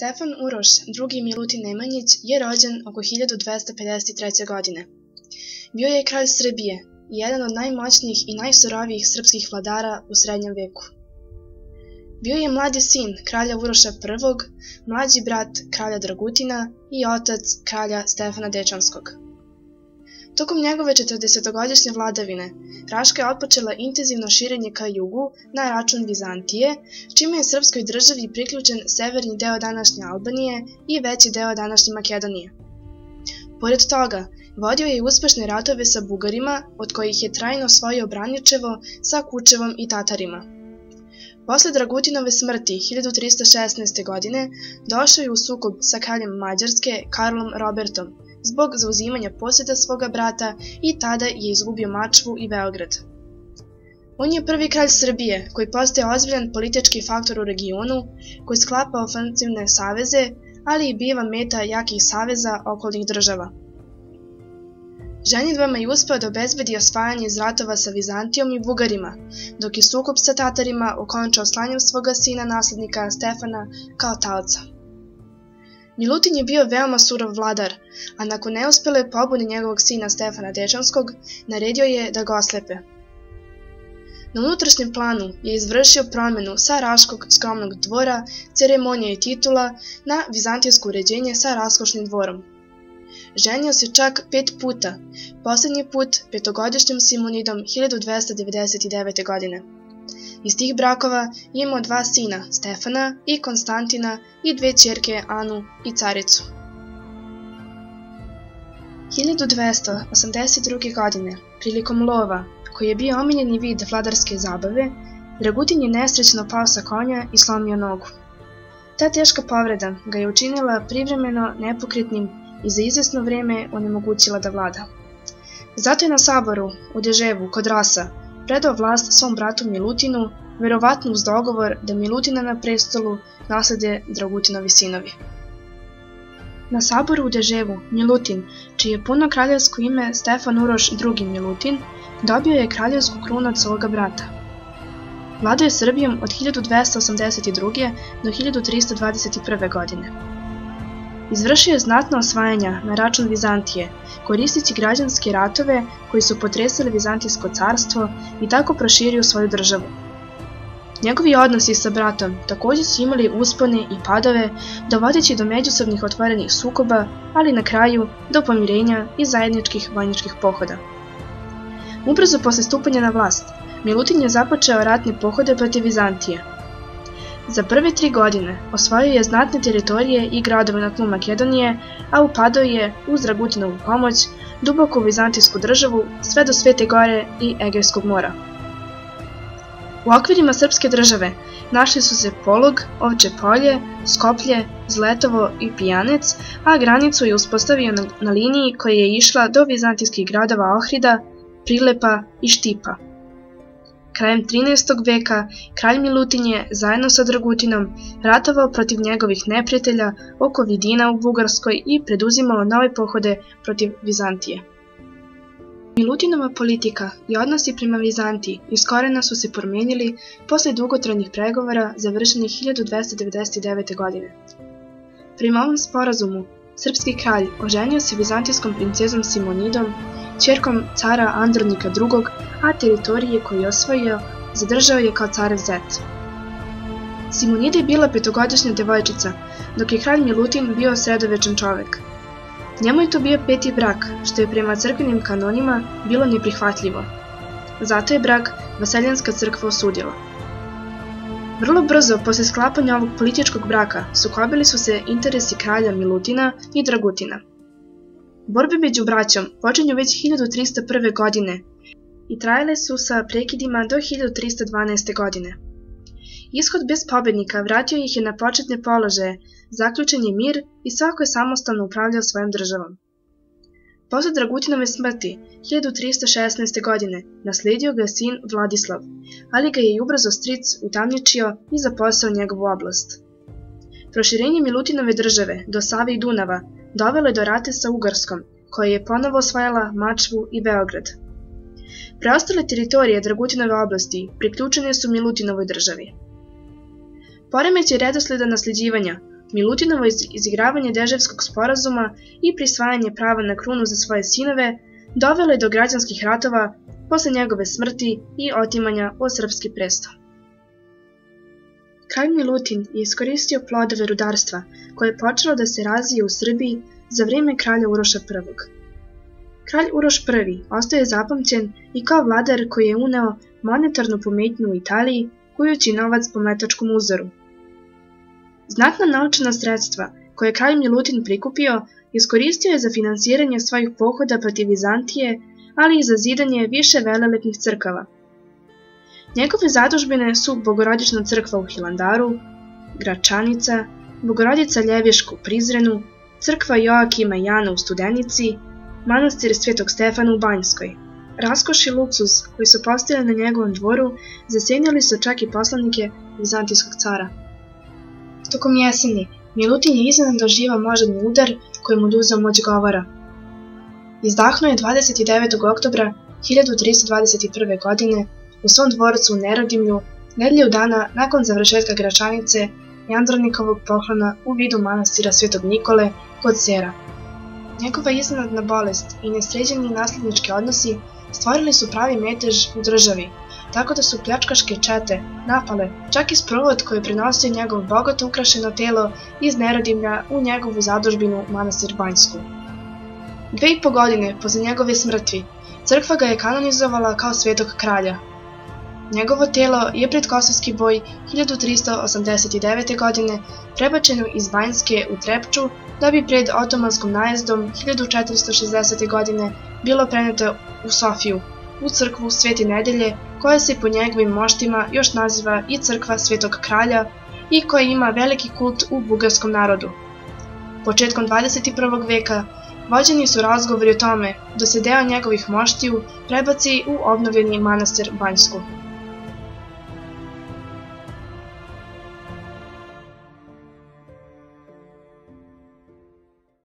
Stefan Uroš, drugi Milutin Nemanjić, je rođen oko 1253. godine. Bio je kralj Srbije i jedan od najmoćnijih i najsurovijih srpskih vladara u srednjem veku. Bio je mladi sin kralja Uroša I, mlađi brat kralja Dragutina i otac kralja Stefana Dečanskog. Tokom njegove 40-godišnje vladavine, Raška je otpočela intenzivno širenje ka jugu na račun Vizantije, čime je srpskoj državi priključen severni deo današnje Albanije i veći deo današnje Makedonije. Pored toga, vodio je uspešne ratove sa Bugarima, od kojih je trajno osvojio Braničevo sa Kučevom i Tatarima. Posle Dragutinove smrti 1316. godine došao je u sukob sa kraljem Mađarske Karlom Robertom zbog zauzimanja posjeda svoga brata i tada je izgubio Mačvu i Beograd. On je prvi kralj Srbije koji postaje ozbiljan politički faktor u regionu, koji sklapa ofanzivne saveze, ali i biva meta jakih saveza okolnih država. Ženidbama je uspeo da obezbedi osvajanje iz ratova sa Vizantijom i Bugarima, dok je sukob sa Tatarima okončao slanjem svoga sina naslednika Stefana kao taoca. Milutin je bio veoma surov vladar, a nakon neuspele pobune njegovog sina Stefana Dečanskog, naredio je da ga oslepe. Na unutrašnjem planu je izvršio promenu sa raškog skromnog dvora, ceremonije i titula na vizantijsko uređenje sa raskošnim dvorom. Ženio se čak 5 puta, poslednji put petogodišnjom Simonidom 1299. godine. Iz tih brakova je imao 2 sina, Stefana i Konstantina, i 2 ćerke, Anu i Caricu. 1282. godine, prilikom lova, koji je bio omiljeni vid vladarske zabave, Dragutin je nesrećno pao sa konja i slomio nogu. Ta teška povreda ga je učinila privremeno nepokretnim i za izvesno vreme onemogućila da vlada. Zato je na saboru u Deževu kod Rasa predao vlast svom bratu Milutinu, verovatno uz dogovor da Milutina na prestolu naslede Dragutinovi sinovi. Na saboru u Deževu Milutin, čije je puno kraljevsko ime Stefan Uroš II. Milutin, dobio je kraljevsku krunu od svoga brata. Vladao je Srbijom od 1282. do 1321. godine. Izvršio je znatna osvajanja na račun Vizantije, koristeći građanske ratove koji su potresali Vizantijsko carstvo i tako proširio svoju državu. Njegovi odnosi sa bratom također su imali uspone i padove, dovodeći do međusobnih otvorenih sukoba, ali na kraju do pomirenja i zajedničkih vojničkih pohoda. Ubrzo posle stupanja na vlast, Milutin je započeo ratne pohode protiv Vizantije. Za prve 3 godine osvojio je znatne teritorije i gradove na tlu Makedonije, a upadao je, uz Dragutinovu pomoć, duboko u Vizantijsku državu sve do Svete Gore i Egejskog mora. U okvirima srpske države našli su se Polog, Ovče Polje, Skoplje, Zletovo i Pijanec, a granicu je uspostavio na liniji koja je išla do vizantijskih gradova Ohrida, Prilepa i Štipa. Krajem 13. veka kralj Milutin je, zajedno sa Dragutinom, ratovao protiv njegovih neprijatelja oko Vidina u Bugarskoj i preduzimao nove pohode protiv Vizantije. Milutinova politika i odnosi prema Vizantiji iz korena su se promijenili posle dugotrajnih pregovora završenih 1299. godine. Prema ovom sporazumu, srpski kralj oženio se vizantijskom princezom Simonidom, ćerkom cara Andronika II, a teritorije koje je osvojio zadržao je kao carev zet. Simonida je bila 5-godišnja devojčica, dok je kralj Milutin bio sredovečan čovek. Njemu je to bio 5. brak, što je prema crkvenim kanonima bilo neprihvatljivo. Zato je brak Vaseljenska crkva osudila. Vrlo brzo posle sklapanja ovog političkog braka sukobili su se interesi kralja Milutina i Dragutina. Borbe među braćom počinju već 1301. godine i trajale su sa prekidima do 1312. godine. Ishod bez pobednika vratio ih je na početne položaje, zaključen je mir i svako je samostalno upravljao svojom državom. Posle Dragutinove smrti 1316. godine nasledio ga sin Vladislav, ali ga je i ubrzo stric utamničio i zaposao njegovu oblast. Proširenje Milutinove države do Save i Dunava dovelo je do rate sa Ugarskom, koja je ponovo osvajala Mačvu i Beograd. Preostale teritorije Dragutinove oblasti priključene su Milutinovoj državi. Poremećaj redosleda nasleđivanja Milutinovo izigravanje Deževskog sporazuma i prisvajanje prava na krunu za svoje sinove dovelo je do građanskih ratova posle njegove smrti i otimanja o srpski presto. Kralj Milutin je iskoristio plodove rudarstva koje je počelo da se razvije u Srbiji za vrijeme kralja Uroša I. Kralj Uroš I ostaje zapamćen i kao vladar koji je uneo monetarnu pometnju u Italiji, kujući novac po mletačkom uzoru. Znatna novčana sredstva koje je kralj Milutin prikupio iskoristio je za finansiranje svojih pohoda protiv Vizantije, ali i za zidanje više velelepnih crkava. Njegove zadužbine su Bogorodična crkva u Hilandaru, Gračanica, Bogorodica Ljevješka u Prizrenu, crkva Joakima i Jana u Studenici, manastir Svetog Stefana u Banjskoj. Raskoš i luksuz koji su postojali na njegovom dvoru zasjenjali su čak i poslanike vizantijskog cara. Tokom jeseni Milutin je iznenada doživao moždani udar koji mu oduzeo moć govora. Izdahnuo je 29. oktobra 1321. godine u svom dvorcu u Nerodimlju, nedelju dana nakon završetka Gračanice i Andronikovog poklona u vidu manastira Svetog Nikole kod Sera. Njegova iznenadna bolest i nesređeni nasljednički odnosi stvorili su pravi metež u državi, tako da su pljačkaške čete napale čak i sprovod koji je prenosio njegovo bogato ukrašeno telo iz Nerodimlja u njegovu zadužbinu manastir Banjsku. 2,5 godine posle njegove smrti, crkva ga je kanonizovala kao svetog kralja. Njegovo telo je pred Kosovski boj 1389. godine prebačeno iz Banjske u Trepču, da bi pred otomanskom najezdom 1460. godine bilo preneto u Sofiju, u crkvu Svete Nedelje, koja se po njegovim moštima još naziva i crkva Svetog kralja i koja ima veliki kult u bugarskom narodu. Početkom 21. veka vođeni su razgovori o tome da se deo njegovih moštiju prebaci u obnovljeni manastir Banjsku.